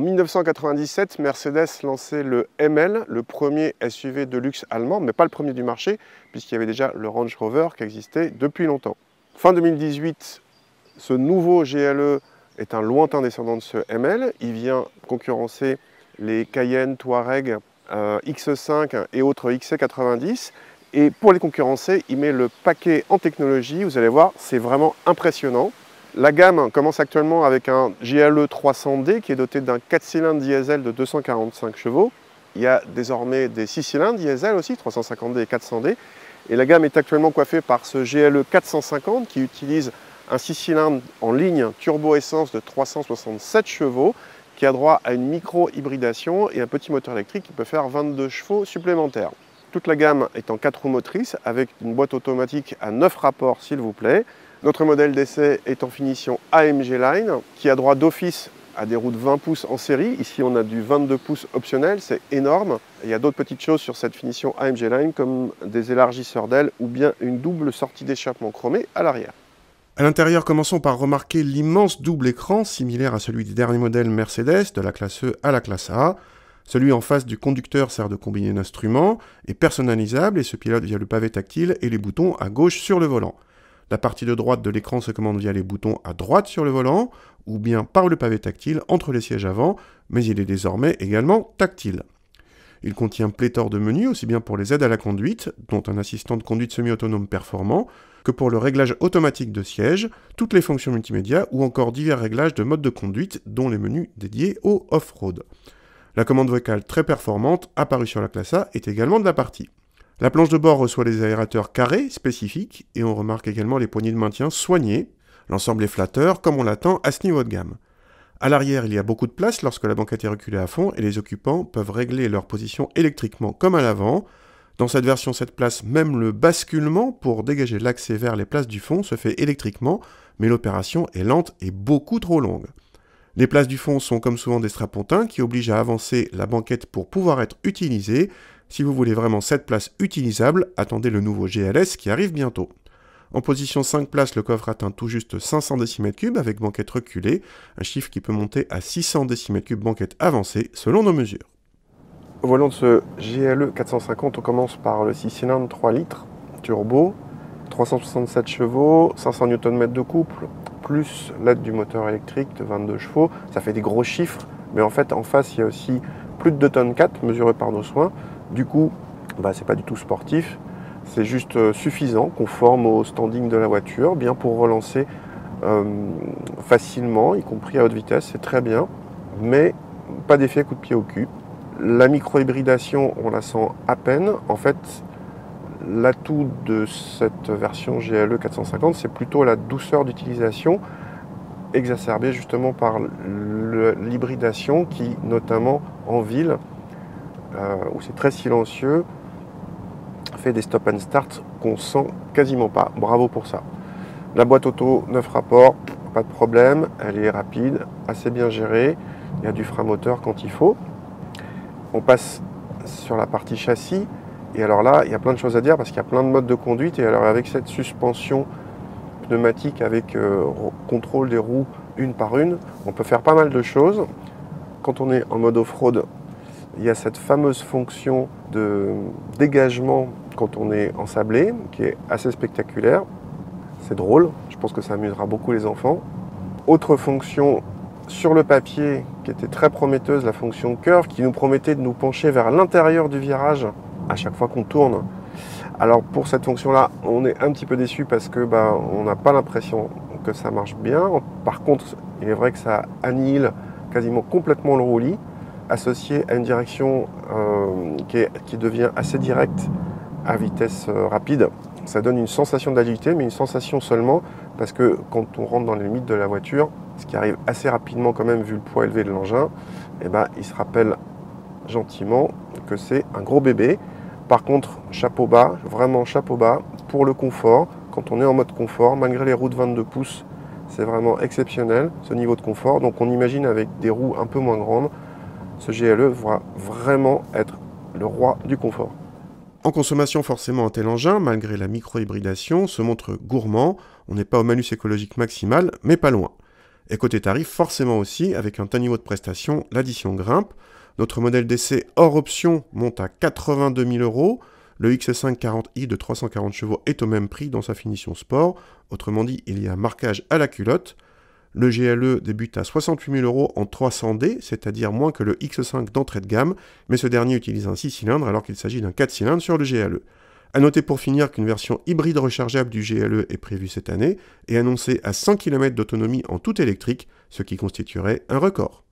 En 1997, Mercedes lançait le ML, le premier SUV de luxe allemand, mais pas le premier du marché, puisqu'il y avait déjà le Range Rover qui existait depuis longtemps. Fin 2018, ce nouveau GLE est un lointain descendant de ce ML. Il vient concurrencer les Cayenne, Touareg, X5 et autres XC90. Et pour les concurrencer, il met le paquet en technologie. Vous allez voir, c'est vraiment impressionnant. La gamme commence actuellement avec un GLE 300D qui est doté d'un 4 cylindres diesel de 245 chevaux. Il y a désormais des 6 cylindres diesel aussi, 350D et 400D. Et la gamme est actuellement coiffée par ce GLE 450 qui utilise un 6 cylindres en ligne turbo-essence de 367 chevaux qui a droit à une micro-hybridation et un petit moteur électrique qui peut faire 22 chevaux supplémentaires. Toute la gamme est en 4 roues motrices avec une boîte automatique à 9 rapports s'il vous plaît. Notre modèle d'essai est en finition AMG Line qui a droit d'office à des roues de 20 pouces en série. Ici on a du 22 pouces optionnel, c'est énorme. Et il y a d'autres petites choses sur cette finition AMG Line comme des élargisseurs d'ailes ou bien une double sortie d'échappement chromée à l'arrière. À l'intérieur, commençons par remarquer l'immense double écran similaire à celui des derniers modèles Mercedes de la classe E à la classe A. Celui en face du conducteur sert de combiner d'instruments, est personnalisable et se pilote via le pavé tactile et les boutons à gauche sur le volant. La partie de droite de l'écran se commande via les boutons à droite sur le volant, ou bien par le pavé tactile entre les sièges avant, mais il est désormais également tactile. Il contient pléthore de menus, aussi bien pour les aides à la conduite, dont un assistant de conduite semi-autonome performant, que pour le réglage automatique de siège, toutes les fonctions multimédia ou encore divers réglages de mode de conduite, dont les menus dédiés au off-road. La commande vocale très performante, apparue sur la classe A, est également de la partie. La planche de bord reçoit des aérateurs carrés spécifiques et on remarque également les poignées de maintien soignées. L'ensemble est flatteur comme on l'attend à ce niveau de gamme. À l'arrière, il y a beaucoup de place lorsque la banquette est reculée à fond et les occupants peuvent régler leur position électriquement comme à l'avant. Dans cette version 7 places, même le basculement pour dégager l'accès vers les places du fond se fait électriquement, mais l'opération est lente et beaucoup trop longue. Les places du fond sont comme souvent des strapontins qui obligent à avancer la banquette pour pouvoir être utilisée. Si vous voulez vraiment cette place utilisable, attendez le nouveau GLS qui arrive bientôt. En position 5 places, le coffre atteint tout juste 500 décimètres cubes avec banquette reculée, un chiffre qui peut monter à 600 décimètres cubes banquette avancée selon nos mesures. Au volant de ce GLE 450, on commence par le 6 cylindres 3 litres turbo, 367 chevaux, 500 Nm de couple, plus l'aide du moteur électrique de 22 chevaux. Ça fait des gros chiffres, mais en fait en face il y a aussi plus de 2 tonnes 4 mesurées par nos soins. Du coup, c'est pas du tout sportif, c'est juste suffisant, conforme au standing de la voiture, bien pour relancer facilement, y compris à haute vitesse, c'est très bien, mais pas d'effet coup de pied au cul. La micro-hybridation, on la sent à peine. En fait, l'atout de cette version GLE 450, c'est plutôt la douceur d'utilisation, exacerbée justement par l'hybridation qui, notamment en ville, où c'est très silencieux, fait des stop and start qu'on sent quasiment pas. Bravo pour ça. La boîte auto 9 rapports, pas de problème, elle est rapide, assez bien gérée, il y a du frein moteur quand il faut. On passe sur la partie châssis, et alors là, il y a plein de choses à dire parce qu'il y a plein de modes de conduite, et alors avec cette suspension pneumatique avec contrôle des roues une par une, on peut faire pas mal de choses. Quand on est en mode off-road, il y a cette fameuse fonction de dégagement quand on est en sablé, qui est assez spectaculaire. C'est drôle, je pense que ça amusera beaucoup les enfants. Autre fonction sur le papier qui était très prometteuse, la fonction curve, qui nous promettait de nous pencher vers l'intérieur du virage à chaque fois qu'on tourne. Alors pour cette fonction-là, on est un petit peu déçu parce que on n'a pas l'impression que ça marche bien. Par contre, il est vrai que ça annihile quasiment complètement le roulis, associé à une direction qui devient assez directe à vitesse rapide. Ça donne une sensation d'agilité, mais une sensation seulement parce que quand on rentre dans les limites de la voiture, ce qui arrive assez rapidement quand même vu le poids élevé de l'engin, il se rappelle gentiment que c'est un gros bébé. Par contre, chapeau bas, vraiment chapeau bas pour le confort. Quand on est en mode confort, malgré les roues de 22 pouces, c'est vraiment exceptionnel ce niveau de confort. Donc on imagine avec des roues un peu moins grandes, ce GLE va vraiment être le roi du confort. En consommation, forcément, un tel engin, malgré la micro-hybridation, se montre gourmand. On n'est pas au malus écologique maximal, mais pas loin. Et côté tarif, forcément aussi, avec un tel niveau de prestation, l'addition grimpe. Notre modèle d'essai hors option monte à 82 000 €. Le XC5 40i de 340 chevaux est au même prix dans sa finition sport. Autrement dit, il y a un marquage à la culotte. Le GLE débute à 68 000 € en 300D, c'est-à-dire moins que le X5 d'entrée de gamme, mais ce dernier utilise un 6 cylindres alors qu'il s'agit d'un 4 cylindres sur le GLE. A noter pour finir qu'une version hybride rechargeable du GLE est prévue cette année et annoncée à 100 km d'autonomie en tout électrique, ce qui constituerait un record.